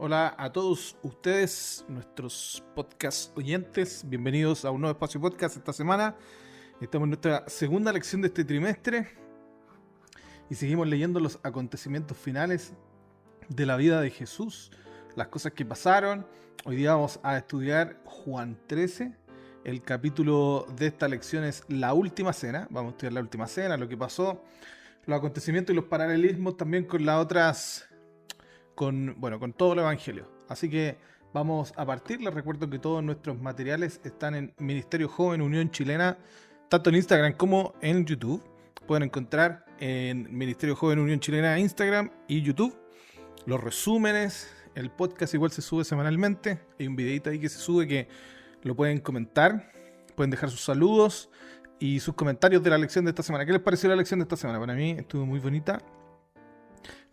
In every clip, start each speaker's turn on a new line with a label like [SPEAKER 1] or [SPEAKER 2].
[SPEAKER 1] Hola a todos ustedes, nuestros podcast oyentes. Bienvenidos a un nuevo espacio podcast esta semana. Estamos en nuestra segunda lección de este trimestre y seguimos leyendo los acontecimientos finales de la vida de Jesús, las cosas que pasaron. Hoy día vamos a estudiar Juan 13. El capítulo de esta lección es la última cena. Vamos a estudiar la última cena, lo que pasó, los acontecimientos y los paralelismos también con las otras, con todo el evangelio. Así que vamos a partir. Les recuerdo que todos nuestros materiales están en Ministerio Joven Unión Chilena, tanto en Instagram como en YouTube. Pueden encontrar en Ministerio Joven Unión Chilena Instagram y YouTube los resúmenes. El podcast igual se sube semanalmente. Hay un videito ahí que se sube que lo pueden comentar, pueden dejar sus saludos y sus comentarios de la lección de esta semana. ¿Qué les pareció la lección de esta semana? Para mí estuvo muy bonita.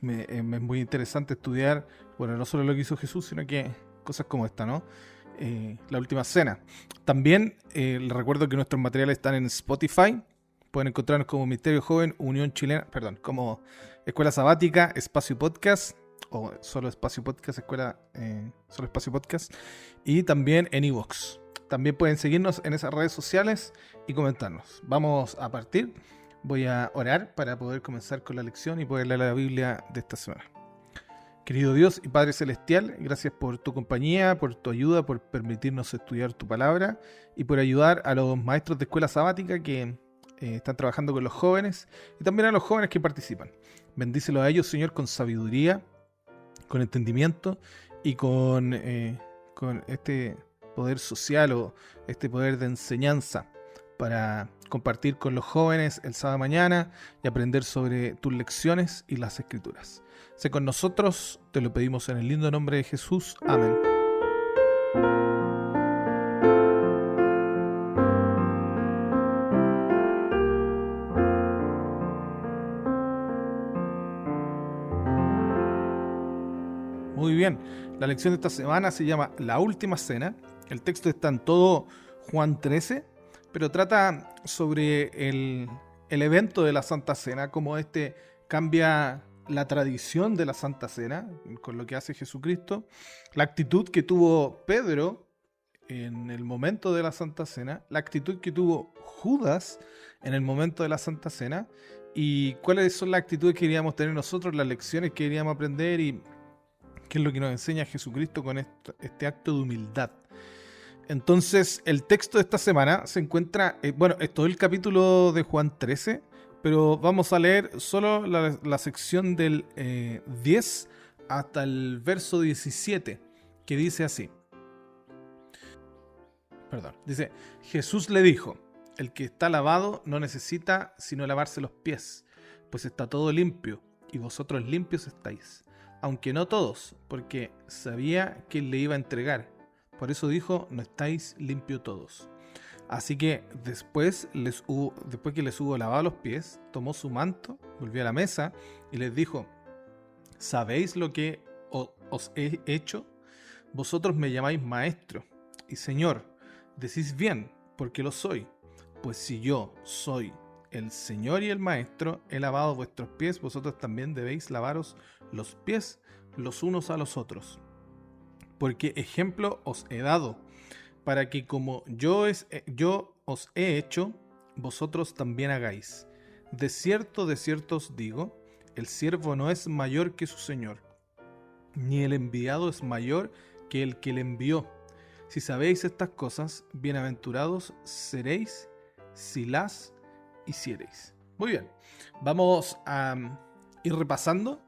[SPEAKER 1] Es muy interesante estudiar, bueno, no solo lo que hizo Jesús, sino que cosas como esta, ¿no? La última cena. También les recuerdo que nuestros materiales están en Spotify. Pueden encontrarnos como Ministerio Joven Unión Chilena, como Escuela Sabática, Espacio Podcast, o solo Espacio Podcast, solo Espacio Podcast, y también en iVoox. También pueden seguirnos en esas redes sociales y comentarnos. Vamos a partir. Voy a orar para poder comenzar con la lección y poder leer la Biblia de esta semana. Querido Dios y Padre Celestial, gracias por tu compañía, por tu ayuda, por permitirnos estudiar tu palabra y por ayudar a los maestros de escuela sabática que están trabajando con los jóvenes y también a los jóvenes que participan. Bendícelos a ellos, Señor, con sabiduría, con entendimiento y con este poder social o este poder de enseñanza para compartir con los jóvenes el sábado mañana y aprender sobre tus lecciones y las escrituras. Sé con nosotros, te lo pedimos en el lindo nombre de Jesús. Amén. Muy bien, la lección de esta semana se llama La Última Cena. El texto está en todo Juan 13, pero trata sobre el evento de la Santa Cena, cómo este cambia la tradición de la Santa Cena con lo que hace Jesucristo, la actitud que tuvo Pedro en el momento de la Santa Cena, la actitud que tuvo Judas en el momento de la Santa Cena, y cuáles son las actitudes que queríamos tener nosotros, las lecciones que queríamos aprender y qué es lo que nos enseña Jesucristo con este acto de humildad. Entonces, el texto de esta semana se encuentra, es todo el capítulo de Juan 13, pero vamos a leer solo la sección del 10 hasta el verso 17, que dice así. Dice, Jesús le dijo, el que está lavado no necesita sino lavarse los pies, pues está todo limpio, y vosotros limpios estáis, aunque no todos, porque sabía que le iba a entregar. Por eso dijo, no estáis limpios todos. Así que después que les hubo lavado los pies, tomó su manto, volvió a la mesa y les dijo, ¿sabéis lo que os he hecho? Vosotros me llamáis maestro y señor. Decís bien, porque lo soy. Pues si yo soy el Señor y el Maestro, he lavado vuestros pies, vosotros también debéis lavaros los pies los unos a los otros. Porque ejemplo os he dado, para que como yo os he hecho, vosotros también hagáis. De cierto os digo, el siervo no es mayor que su señor, ni el enviado es mayor que el que le envió. Si sabéis estas cosas, bienaventurados seréis si las hiciereis. Muy bien, vamos a ir repasando.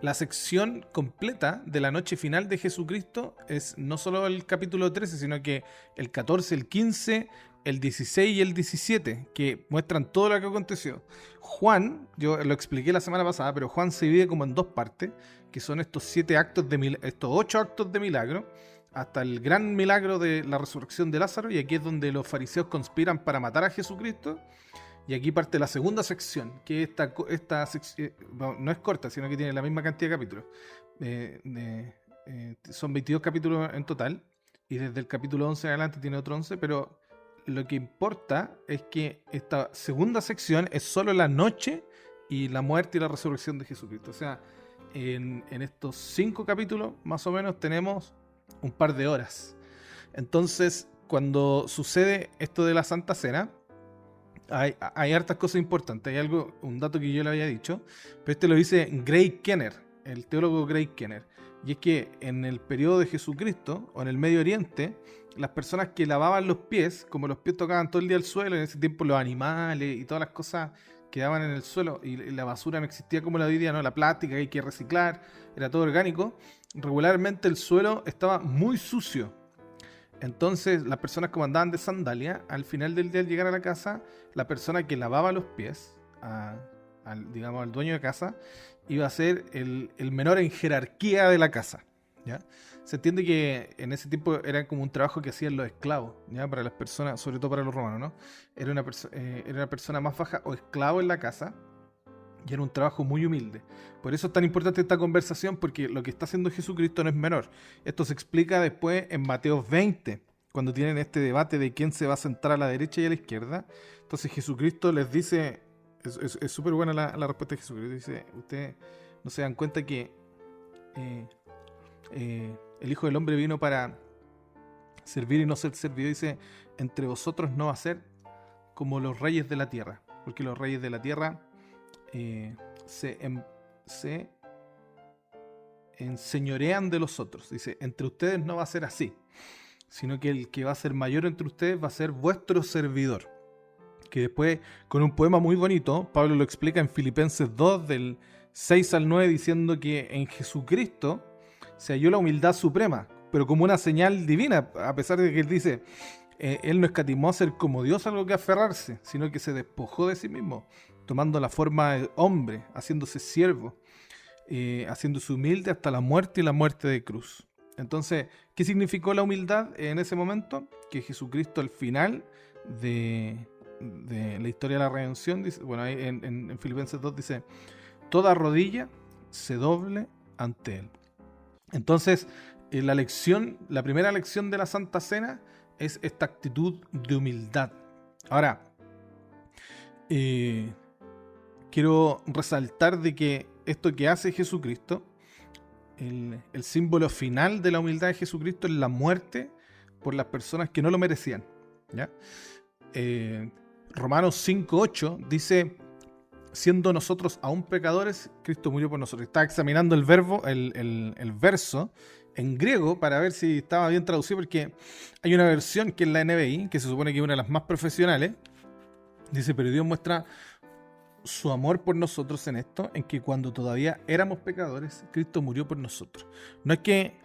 [SPEAKER 1] La sección completa de la noche final de Jesucristo es no solo el capítulo 13, sino que el 14, el 15, el 16 y el 17, que muestran todo lo que aconteció. Juan, yo lo expliqué la semana pasada, pero Juan se divide como en dos partes, que son estos 8 actos de milagro, hasta el gran milagro de la resurrección de Lázaro, y aquí es donde los fariseos conspiran para matar a Jesucristo. Y aquí parte la segunda sección, que esta sección no es corta, sino que tiene la misma cantidad de capítulos. Son 22 capítulos en total, y desde el capítulo 11 en adelante tiene otro 11, pero lo que importa es que esta segunda sección es solo la noche y la muerte y la resurrección de Jesucristo. O sea, en estos 5 capítulos, más o menos, tenemos un par de horas. Entonces, cuando sucede esto de la Santa Cena, hay hartas cosas importantes. Hay un dato que yo le había dicho, pero este lo dice Greg Kenner, el teólogo Greg Kenner. Y es que en el periodo de Jesucristo, o en el Medio Oriente, las personas que lavaban los pies, como los pies tocaban todo el día el suelo, en ese tiempo los animales y todas las cosas quedaban en el suelo, y la basura no existía como la de hoy día, ¿no? La plástica que hay que reciclar, era todo orgánico. Regularmente el suelo estaba muy sucio. Entonces las personas como andaban de sandalia, al final del día al llegar a la casa, la persona que lavaba los pies, digamos al dueño de casa, iba a ser el menor en jerarquía de la casa, ¿ya? Se entiende que en ese tiempo era como un trabajo que hacían los esclavos, ¿ya? Para las personas, sobre todo para los romanos, ¿no? Era una persona más baja o esclavo en la casa, y era un trabajo muy humilde. Por eso es tan importante esta conversación, porque lo que está haciendo Jesucristo no es menor. Esto se explica después en Mateo 20, cuando tienen este debate de quién se va a sentar a la derecha y a la izquierda. Entonces Jesucristo les dice, es súper buena la respuesta de Jesucristo, dice, ustedes no se dan cuenta que el Hijo del Hombre vino para servir y no ser servido. Dice, entre vosotros no va a ser como los reyes de la tierra, porque los reyes de la tierra se enseñorean de los otros. Dice, entre ustedes no va a ser así, sino que el que va a ser mayor entre ustedes va a ser vuestro servidor. Que después, con un poema muy bonito, Pablo lo explica en Filipenses 2, del 6 al 9, diciendo que en Jesucristo se halló la humildad suprema, pero como una señal divina, a pesar de que él dice, él no escatimó a ser como Dios algo que aferrarse, sino que se despojó de sí mismo, tomando la forma de hombre, haciéndose siervo, haciéndose humilde hasta la muerte y la muerte de cruz. Entonces, ¿qué significó la humildad en ese momento? Que Jesucristo al final de la historia de la redención, dice, bueno, ahí en Filipenses 2 dice, toda rodilla se doble ante él. Entonces, la primera lección de la Santa Cena es esta actitud de humildad. Ahora, quiero resaltar de que esto que hace Jesucristo, el símbolo final de la humildad de Jesucristo es la muerte por las personas que no lo merecían, ¿ya? Romanos 5:8 dice, siendo nosotros aún pecadores, Cristo murió por nosotros. Estaba examinando el verso en griego para ver si estaba bien traducido, porque hay una versión que es la NBI, que se supone que es una de las más profesionales. Dice, pero Dios muestra su amor por nosotros en esto, en que cuando todavía éramos pecadores, Cristo murió por nosotros. No es que,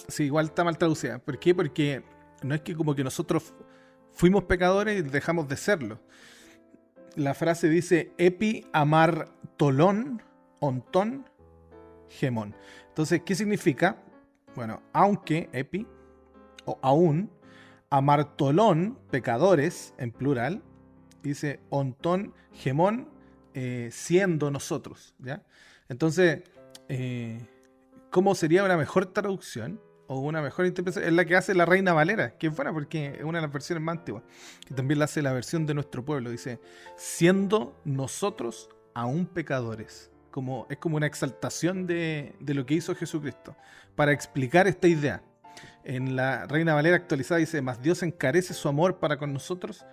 [SPEAKER 1] sí, igual está mal traducida. ¿Por qué? Porque no es que como que nosotros fuimos pecadores y dejamos de serlo. La frase dice, epi amartolón, ontón, gemón. Entonces, ¿qué significa? Bueno, aunque, epi, o aún, amartolón, pecadores, en plural, dice ontón, gemón, siendo nosotros, ¿ya? Entonces, ¿cómo sería una mejor traducción o una mejor interpretación? Es la que hace la Reina Valera, que es buena porque es una de las versiones más antiguas, que también la hace la versión de nuestro pueblo. Dice, siendo nosotros aún pecadores. Es como una exaltación de lo que hizo Jesucristo para explicar esta idea. En la Reina Valera actualizada dice, mas Dios encarece su amor para con nosotros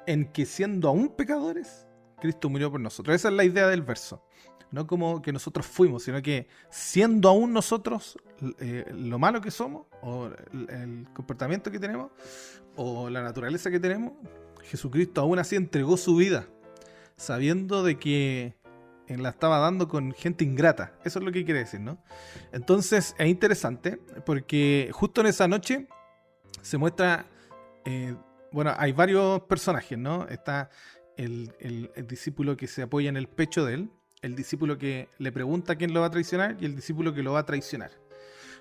[SPEAKER 1] en que siendo aún pecadores, Cristo murió por nosotros. Esa es la idea del verso. No como que nosotros fuimos, sino que siendo aún nosotros lo malo que somos, o el comportamiento que tenemos, o la naturaleza que tenemos, Jesucristo aún así entregó su vida, sabiendo de que la estaba dando con gente ingrata. Eso es lo que quiere decir, ¿no? Entonces es interesante, porque justo en esa noche se muestra, bueno, hay varios personajes, ¿no? Está el discípulo que se apoya en el pecho de él, el discípulo que le pregunta quién lo va a traicionar y el discípulo que lo va a traicionar.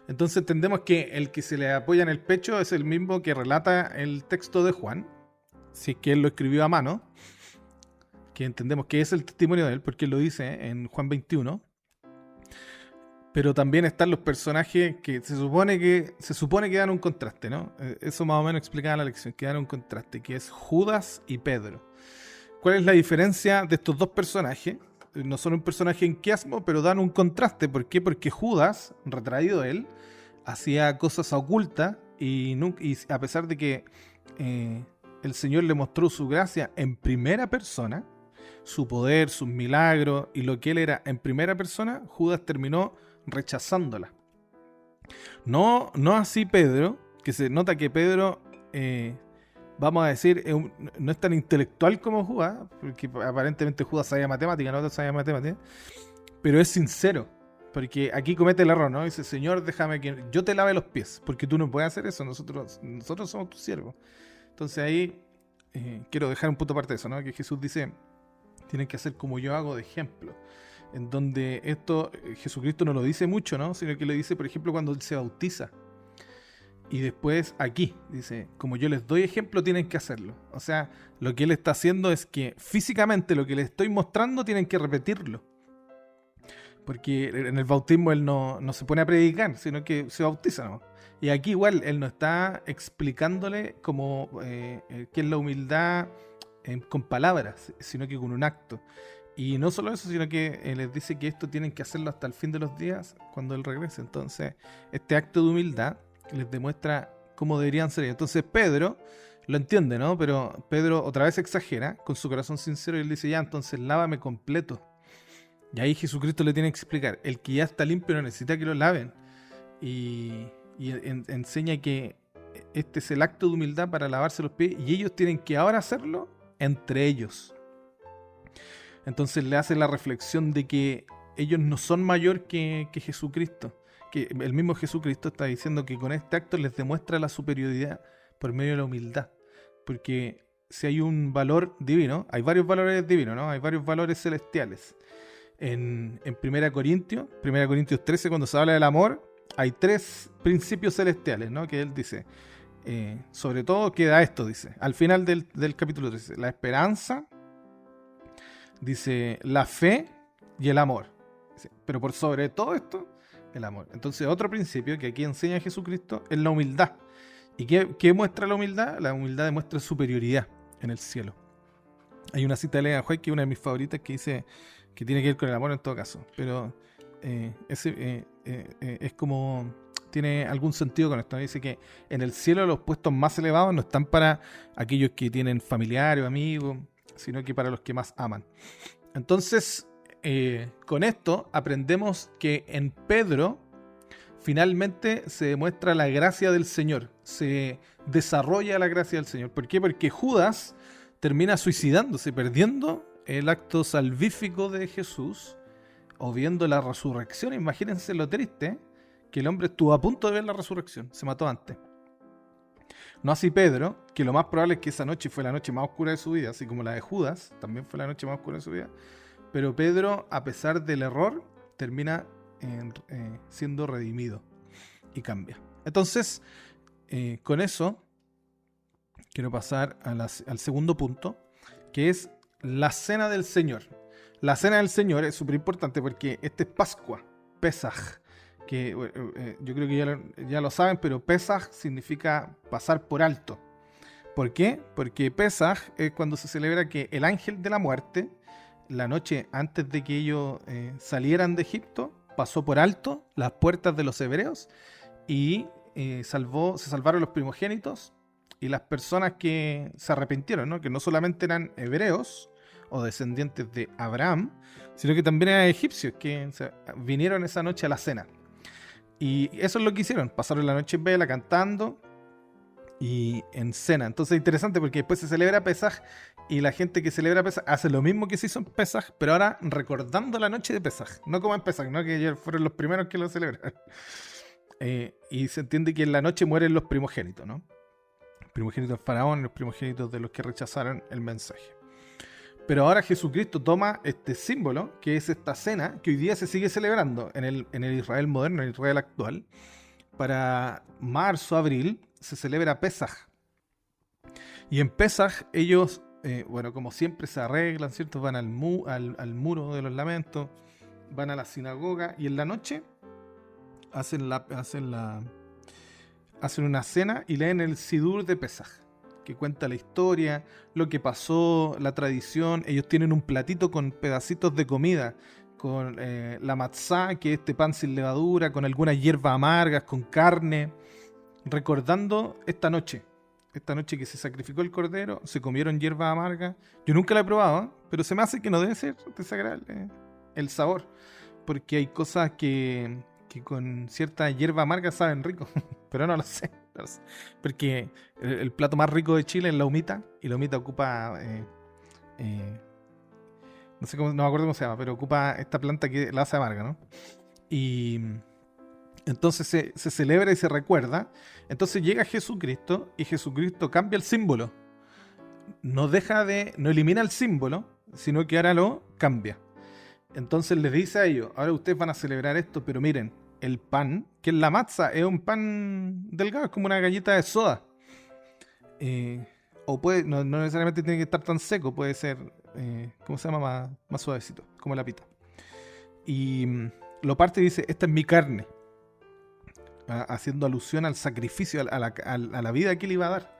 [SPEAKER 1] Entonces entendemos que el que se le apoya en el pecho es el mismo que relata el texto de Juan, si es que él lo escribió a mano, que entendemos que es el testimonio de él, porque él lo dice en Juan 21. Pero también están los personajes que se supone que dan un contraste, ¿no? Eso más o menos explicaba la lección, que dan un contraste, que es Judas y Pedro. ¿Cuál es la diferencia de estos dos personajes? no son un personaje en quiasmo, pero dan un contraste. ¿Por qué? Porque Judas, retraído él, hacía cosas ocultas y a pesar de que el Señor le mostró su gracia en primera persona, su poder, sus milagros y lo que él era en primera persona, Judas terminó rechazándola. No así Pedro, que se nota que Pedro, vamos a decir, no es tan intelectual como Judas, porque aparentemente Judas sabía matemática, no sabía matemática, pero es sincero, porque aquí comete el error, ¿no? Dice, Señor, déjame que yo te lave los pies, porque tú no puedes hacer eso, nosotros somos tus siervos. Entonces ahí quiero dejar un punto aparte de eso, ¿no? Que Jesús dice, tienen que hacer como yo hago de ejemplo. En donde esto Jesucristo no lo dice mucho, ¿no? Sino que lo dice, por ejemplo, cuando él se bautiza. Y después aquí, dice, como yo les doy ejemplo, tienen que hacerlo. O sea, lo que él está haciendo es que físicamente lo que les estoy mostrando tienen que repetirlo. Porque en el bautismo él no se pone a predicar, sino que se bautiza, ¿no? Y aquí igual él no está explicándole como qué es la humildad con palabras, sino que con un acto. Y no solo eso, sino que les dice que esto tienen que hacerlo hasta el fin de los días cuando él regrese. Entonces, este acto de humildad les demuestra cómo deberían ser. Entonces Pedro lo entiende, ¿no? Pero Pedro otra vez exagera con su corazón sincero y él dice, ya, entonces lávame completo. Y ahí Jesucristo le tiene que explicar, el que ya está limpio no necesita que lo laven. Y enseña que este es el acto de humildad para lavarse los pies y ellos tienen que ahora hacerlo entre ellos. Entonces le hace la reflexión de que ellos no son mayor que Jesucristo. Que el mismo Jesucristo está diciendo que con este acto les demuestra la superioridad por medio de la humildad. Porque si hay un valor divino, hay varios valores divinos, ¿no? Hay varios valores celestiales. En 1 Corintios 13, cuando se habla del amor, hay 3 principios celestiales, ¿no? Que él dice, sobre todo queda esto, dice, al final del capítulo 13, la esperanza, dice, la fe y el amor. Dice, pero por sobre todo esto, el amor. Entonces otro principio que aquí enseña Jesucristo es la humildad. ¿Y qué muestra la humildad? La humildad demuestra superioridad en el cielo. Hay una cita de Ellen White que es una de mis favoritas que dice que tiene que ver con el amor en todo caso. Pero es como... tiene algún sentido con esto. Dice que en el cielo los puestos más elevados no están para aquellos que tienen familiares o amigos, sino que para los que más aman. Entonces, con esto aprendemos que en Pedro finalmente se demuestra la gracia del Señor, se desarrolla la gracia del Señor. ¿Por qué? Porque Judas termina suicidándose, perdiendo el acto salvífico de Jesús o viendo la resurrección. Imagínense lo triste, que el hombre estuvo a punto de ver la resurrección, se mató antes. No así Pedro, que lo más probable es que esa noche fue la noche más oscura de su vida, así como la de Judas, también fue la noche más oscura de su vida. Pero Pedro, a pesar del error, termina siendo redimido y cambia. Entonces, con eso, quiero pasar al segundo punto, que es la cena del Señor. La cena del Señor es súper importante porque este es Pascua, Pesaj, que yo creo que ya lo saben, pero Pesaj significa pasar por alto. ¿Por qué? Porque Pesaj es cuando se celebra que el ángel de la muerte, la noche antes de que ellos salieran de Egipto, pasó por alto las puertas de los hebreos y se salvaron los primogénitos y las personas que se arrepintieron, ¿no? Que no solamente eran hebreos o descendientes de Abraham, sino que también eran egipcios que vinieron esa noche a la cena. Y eso es lo que hicieron, pasaron la noche en vela cantando y en cena. Entonces es interesante porque después se celebra Pesaj y la gente que celebra Pesaj hace lo mismo que se hizo en Pesaj, pero ahora recordando la noche de Pesaj, no como en Pesaj, ¿no? Que ellos fueron los primeros que lo celebraron. Y se entiende que en la noche mueren los primogénitos, ¿no? Primogénitos del faraón, los primogénitos de los que rechazaron el mensaje. Pero ahora Jesucristo toma este símbolo, que es esta cena, que hoy día se sigue celebrando en el Israel moderno, en el Israel actual. Para marzo, abril, se celebra Pesaj. Y en Pesaj ellos, como siempre se arreglan, ¿cierto? Van al muro de los lamentos, van a la sinagoga y en la noche hacen una cena y leen el Sidur de Pesaj. que cuenta la historia, lo que pasó, la tradición. Ellos tienen un platito con pedacitos de comida, con la matzá, que es este pan sin levadura, con algunas hierbas amargas, con carne, recordando esta noche. Esta noche que se sacrificó el cordero, se comieron hierbas amargas. Yo nunca la he probado, ¿eh? Pero se me hace que no debe ser desagradable el sabor, porque hay cosas que con cierta hierba amarga saben rico, pero no lo sé. No lo sé. Porque el plato más rico de Chile es la humita, y la humita ocupa, no sé cómo, no me acuerdo cómo se llama, pero ocupa esta planta que la hace amarga, ¿no? Y entonces se celebra y se recuerda. Entonces llega Jesucristo y Jesucristo cambia el símbolo. No elimina el símbolo, sino que ahora lo cambia. Entonces les dice a ellos, ahora ustedes van a celebrar esto, pero miren, el pan, que es la matza, es un pan delgado, es como una galleta de soda. O no necesariamente tiene que estar tan seco, puede ser, ¿cómo se llama? Más suavecito, como la pita. Y lo parte y dice, esta es mi carne, haciendo alusión al sacrificio, a la vida que él iba a dar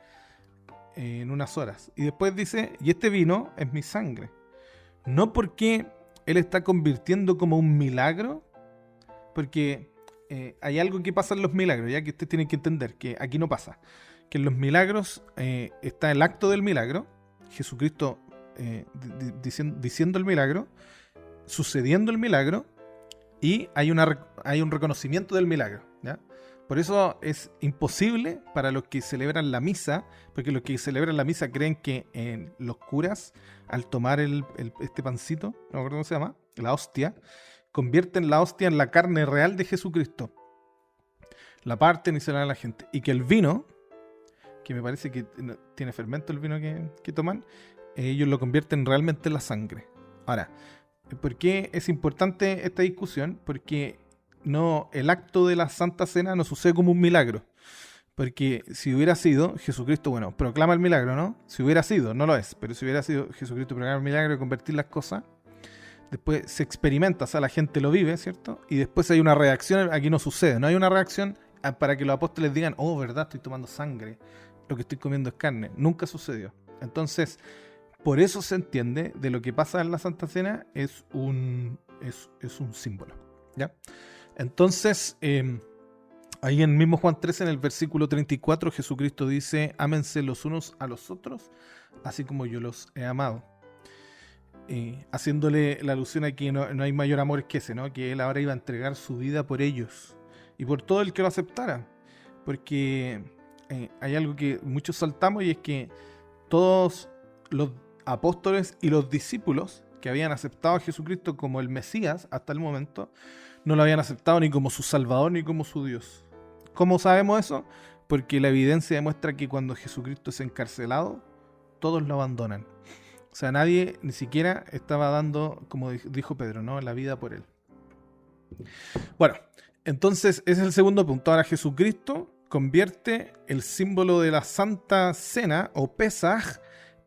[SPEAKER 1] en unas horas. Y después dice, y este vino es mi sangre. No porque él está convirtiendo como un milagro, porque hay algo que pasa en los milagros, ya que usted tiene que entender que aquí no pasa. Que en los milagros está el acto del milagro, Jesucristo diciendo el milagro, sucediendo el milagro, y hay un reconocimiento del milagro, ¿ya? Por eso es imposible para los que celebran la misa, porque los que celebran la misa creen que los curas, al tomar este pancito, no me acuerdo cómo se llama, la hostia, convierten la hostia en la carne real de Jesucristo. La parten y se la dan a la gente. Y que el vino, que me parece que tiene fermento el vino que toman, ellos lo convierten realmente en la sangre. Ahora, ¿por qué es importante esta discusión? Porque el acto de la Santa Cena no sucede como un milagro. Porque si hubiera sido Jesucristo, bueno, proclama el milagro, ¿no? Si hubiera sido, no lo es, pero si hubiera sido Jesucristo proclama el milagro de convertir las cosas, después se experimenta, o sea, la gente lo vive, ¿cierto? Y después hay una reacción, aquí no sucede, no hay una reacción para que los apóstoles digan, oh, verdad, estoy tomando sangre, lo que estoy comiendo es carne. Nunca sucedió. Entonces, por eso se entiende de lo que pasa en la Santa Cena es un símbolo, ¿ya? Entonces, ahí en mismo Juan 13, en el versículo 34, Jesucristo dice, ámense los unos a los otros, así como yo los he amado. Haciéndole la alusión a que no hay mayor amor que ese, ¿no? Que él ahora iba a entregar su vida por ellos y por todo el que lo aceptara. Porque hay algo que muchos saltamos, y es que todos los apóstoles y los discípulos que habían aceptado a Jesucristo como el Mesías hasta el momento, no lo habían aceptado ni como su Salvador ni como su Dios. ¿Cómo sabemos eso? Porque la evidencia demuestra que cuando Jesucristo es encarcelado, todos lo abandonan. O sea, nadie ni siquiera estaba dando, como dijo Pedro, ¿no?, la vida por él. Bueno, entonces ese es el segundo punto. Ahora Jesucristo convierte el símbolo de la Santa Cena o Pesaj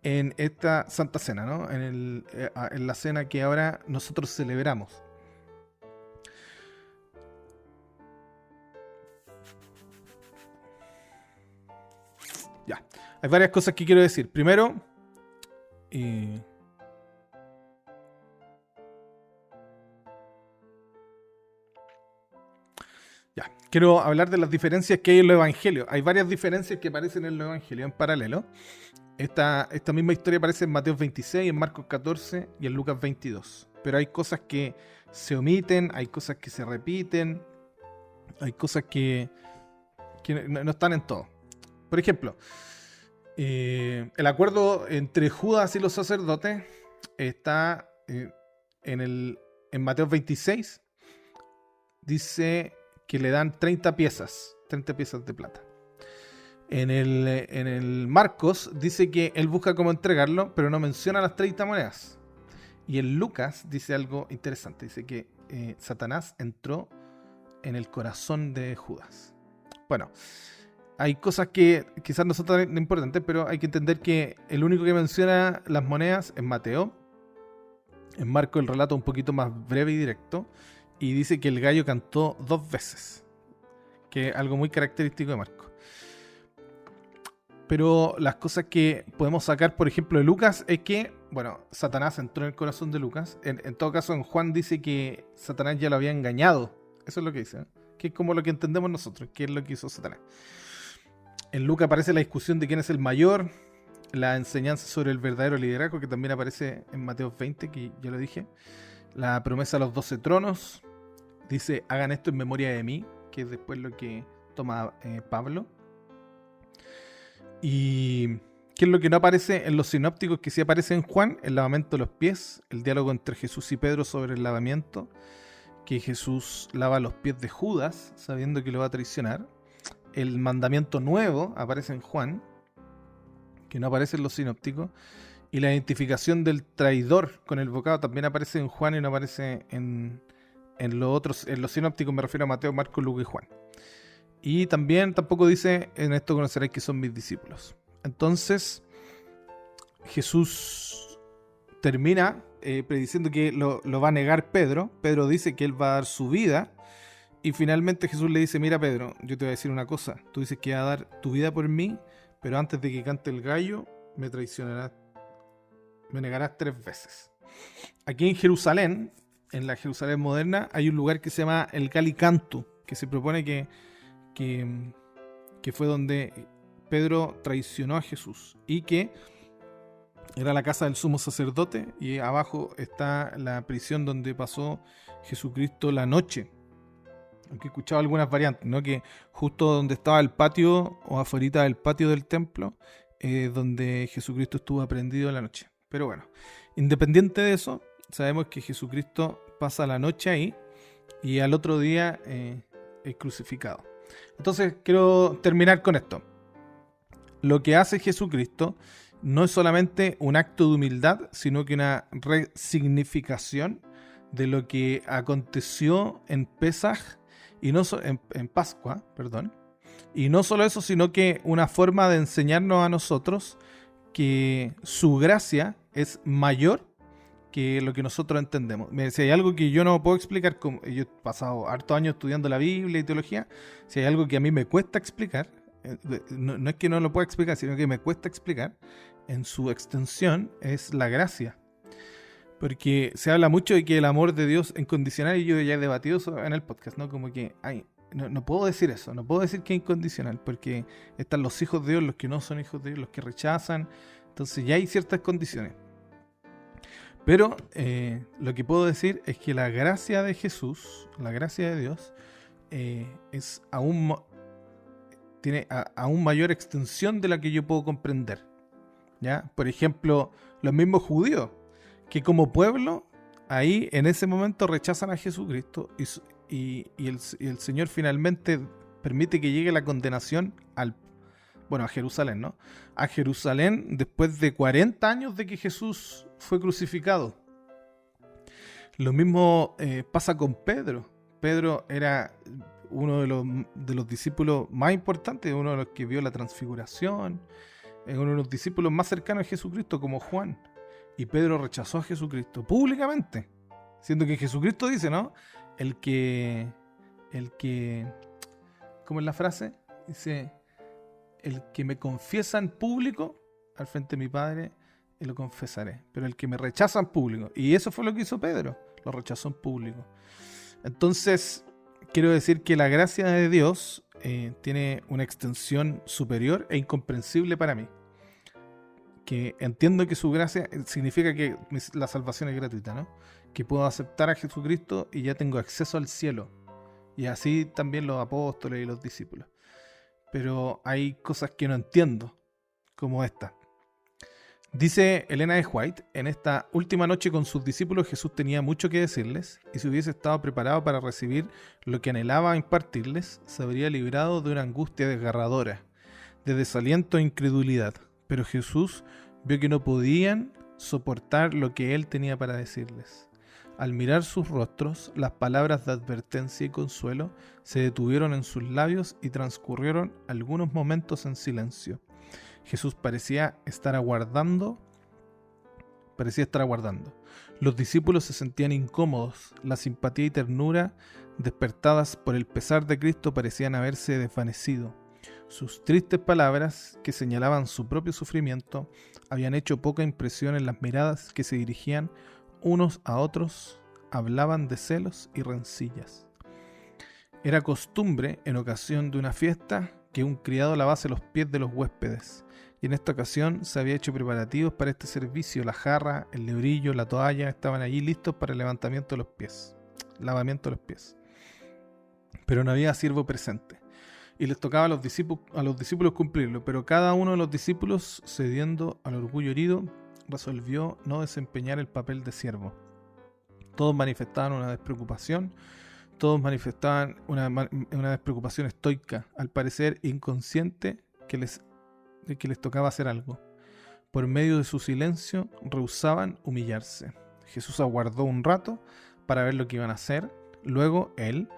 [SPEAKER 1] en esta Santa Cena, ¿no? En la cena que ahora nosotros celebramos. Ya, hay varias cosas que quiero decir. Primero, quiero hablar de las diferencias que hay en los evangelios. Hay varias diferencias que aparecen en los evangelios en paralelo. Esta misma historia aparece en Mateo 26, en Marcos 14 y en Lucas 22. Pero hay cosas que se omiten, hay cosas que se repiten, hay cosas que no están en todo. Por ejemplo, el acuerdo entre Judas y los sacerdotes está en Mateo 26. Dice que le dan 30 piezas de plata. En el Marcos dice que él busca cómo entregarlo, pero no menciona las 30 monedas. Y en Lucas dice algo interesante. Dice que Satanás entró en el corazón de Judas. Bueno, hay cosas que quizás no son tan importantes, pero hay que entender que el único que menciona las monedas es Mateo. En Marcos el relato un poquito más breve y directo. Y dice que el gallo cantó 2 veces. Que es algo muy característico de Marcos. Pero las cosas que podemos sacar, por ejemplo, de Lucas es que, bueno, Satanás entró en el corazón de Lucas. En todo caso, en Juan dice que Satanás ya lo había engañado. Eso es lo que dice, ¿no? Que es como lo que entendemos nosotros, que es lo que hizo Satanás. En Lucas aparece la discusión de quién es el mayor, la enseñanza sobre el verdadero liderazgo, que también aparece en Mateo 20, que ya lo dije. La promesa a los 12 tronos. Dice, hagan esto en memoria de mí, que es después lo que toma Pablo. Y ¿qué es lo que no aparece en los sinópticos que sí aparece en Juan? El lavamiento de los pies, el diálogo entre Jesús y Pedro sobre el lavamiento, que Jesús lava los pies de Judas, sabiendo que lo va a traicionar. El mandamiento nuevo aparece en Juan, que no aparece en los sinópticos. Y la identificación del traidor con el bocado también aparece en Juan y no aparece en los otros, en los sinópticos me refiero a Mateo, Marcos, Lucas y Juan. Y tampoco dice, en esto conoceréis que son mis discípulos. Entonces, Jesús termina prediciendo que lo va a negar Pedro. Pedro dice que él va a dar su vida. Y finalmente Jesús le dice, mira Pedro, yo te voy a decir una cosa. Tú dices que vas a dar tu vida por mí, pero antes de que cante el gallo, me traicionarás, me negarás 3 veces. Aquí en Jerusalén, en la Jerusalén moderna, hay un lugar que se llama el Galicanto, que se propone que fue donde Pedro traicionó a Jesús y que era la casa del sumo sacerdote, y abajo está la prisión donde pasó Jesucristo la noche. Aunque he escuchado algunas variantes, ¿no? Que justo donde estaba el patio o afuera del patio del templo, donde Jesucristo estuvo aprendido la noche. Pero bueno, independiente de eso, sabemos que Jesucristo pasa la noche ahí y al otro día es crucificado. Entonces quiero terminar con esto. Lo que hace Jesucristo no es solamente un acto de humildad, sino que una resignificación de lo que aconteció en Pesaj y no en Pascua, perdón. Y no solo eso, sino que una forma de enseñarnos a nosotros que su gracia es mayor que lo que nosotros entendemos. Si hay algo que yo no puedo explicar, como yo he pasado hartos años estudiando la Biblia y teología, si hay algo que a mí me cuesta explicar, no es que no lo pueda explicar, sino que me cuesta explicar en su extensión, es la gracia. Porque se habla mucho de que el amor de Dios es incondicional, y yo ya he debatido eso en el podcast, ¿no? Como que no puedo decir eso, no puedo decir que es incondicional, porque están los hijos de Dios, los que no son hijos de Dios, los que rechazan. Entonces ya hay ciertas condiciones. Pero lo que puedo decir es que la gracia de Jesús, la gracia de Dios, es tiene aún mayor extensión de la que yo puedo comprender, ¿ya? Por ejemplo, los mismos judíos, que como pueblo, ahí en ese momento rechazan a Jesucristo y el Señor finalmente permite que llegue la condenación a Jerusalén, ¿no? A Jerusalén después de 40 años de que Jesús fue crucificado. Lo mismo pasa con Pedro. Pedro era uno de los discípulos más importantes, uno de los que vio la transfiguración, uno de los discípulos más cercanos a Jesucristo, como Juan. Y Pedro rechazó a Jesucristo públicamente, siendo que Jesucristo dice, ¿no? El que, ¿cómo es la frase? Dice, el que me confiesa en público, al frente de mi Padre, y lo confesaré. Pero el que me rechaza en público, y eso fue lo que hizo Pedro, lo rechazó en público. Entonces, quiero decir que la gracia de Dios tiene una extensión superior e incomprensible para mí. Que entiendo que su gracia significa que la salvación es gratuita, ¿no? Que puedo aceptar a Jesucristo y ya tengo acceso al cielo. Y así también los apóstoles y los discípulos. Pero hay cosas que no entiendo, como esta. Dice Elena de White, en esta última noche con sus discípulos Jesús tenía mucho que decirles, y si hubiese estado preparado para recibir lo que anhelaba impartirles, se habría librado de una angustia desgarradora, de desaliento e incredulidad. Pero Jesús vio que no podían soportar lo que él tenía para decirles. Al mirar sus rostros, las palabras de advertencia y consuelo se detuvieron en sus labios y transcurrieron algunos momentos en silencio. Jesús parecía estar aguardando. Los discípulos se sentían incómodos. La simpatía y ternura despertadas por el pesar de Cristo parecían haberse desvanecido. Sus tristes palabras, que señalaban su propio sufrimiento, habían hecho poca impresión en las miradas que se dirigían unos a otros, hablaban de celos y rencillas. Era costumbre, en ocasión de una fiesta, que un criado lavase los pies de los huéspedes, y en esta ocasión se había hecho preparativos para este servicio. La jarra, el lebrillo, la toalla estaban allí listos para el lavamiento de los pies. Pero no había siervo presente, y les tocaba a los discípulos cumplirlo, pero cada uno de los discípulos, cediendo al orgullo herido, resolvió no desempeñar el papel de siervo. Todos manifestaban una despreocupación, una despreocupación estoica, al parecer inconsciente de que les tocaba hacer algo. Por medio de su silencio, rehusaban humillarse. Jesús aguardó un rato para ver lo que iban a hacer. Luego él,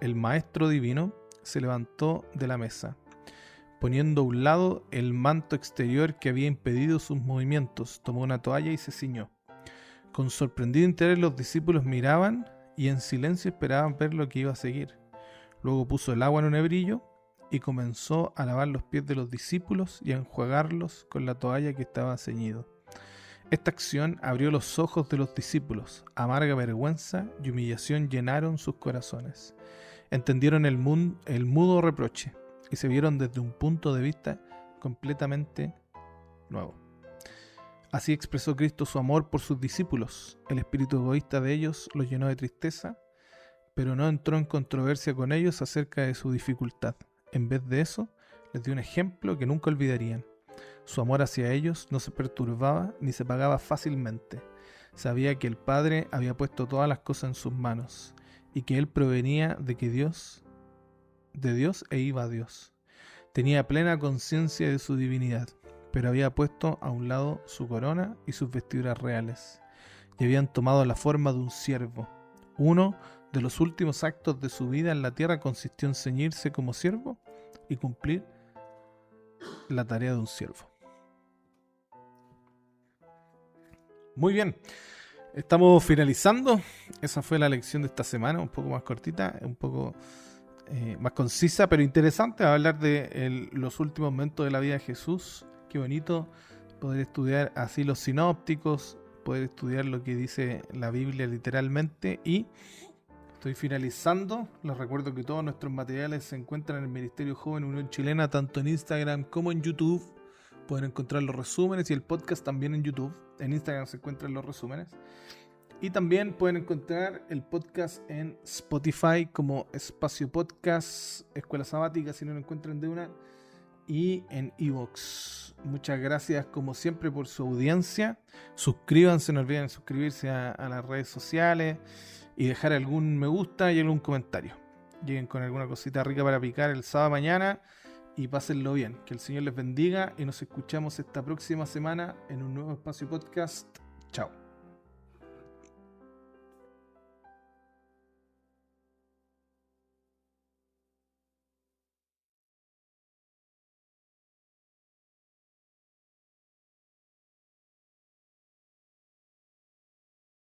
[SPEAKER 1] el Maestro Divino, se levantó de la mesa, poniendo a un lado el manto exterior que había impedido sus movimientos. Tomó una toalla y se ciñó. Con sorprendido interés los discípulos miraban y en silencio esperaban ver lo que iba a seguir. Luego puso el agua en un hebrillo y comenzó a lavar los pies de los discípulos y a enjuagarlos con la toalla que estaba ceñido. Esta acción abrió los ojos de los discípulos. Amarga vergüenza y humillación llenaron sus corazones. Entendieron el mudo reproche y se vieron desde un punto de vista completamente nuevo. Así expresó Cristo su amor por sus discípulos. El espíritu egoísta de ellos los llenó de tristeza, pero no entró en controversia con ellos acerca de su dificultad. En vez de eso, les dio un ejemplo que nunca olvidarían. Su amor hacia ellos no se perturbaba ni se apagaba fácilmente. Sabía que el Padre había puesto todas las cosas en sus manos y que Él provenía de Dios e iba a Dios. Tenía plena conciencia de su divinidad, pero había puesto a un lado su corona y sus vestiduras reales, y habían tomado la forma de un siervo. Uno de los últimos actos de su vida en la tierra consistió en ceñirse como siervo y cumplir la tarea de un siervo. Muy bien, estamos finalizando. Esa fue la lección de esta semana, un poco más cortita, un poco más concisa, pero interesante. Hablar de los últimos momentos de la vida de Jesús. Qué bonito poder estudiar así los sinópticos, poder estudiar lo que dice la Biblia literalmente. Y estoy finalizando. Les recuerdo que todos nuestros materiales se encuentran en el Ministerio Joven Unión Chilena, tanto en Instagram como en YouTube. Pueden encontrar los resúmenes y el podcast también en YouTube. En Instagram se encuentran los resúmenes. Y también pueden encontrar el podcast en Spotify como Espacio Podcast, Escuela Sabática, si no lo encuentran de una, y en iVoox. Muchas gracias como siempre por su audiencia. Suscríbanse, no olviden suscribirse a las redes sociales y dejar algún me gusta y algún comentario. Lleguen con alguna cosita rica para picar el sábado mañana y pásenlo bien. Que el Señor les bendiga y nos escuchamos esta próxima semana en un nuevo Espacio Podcast. Chao.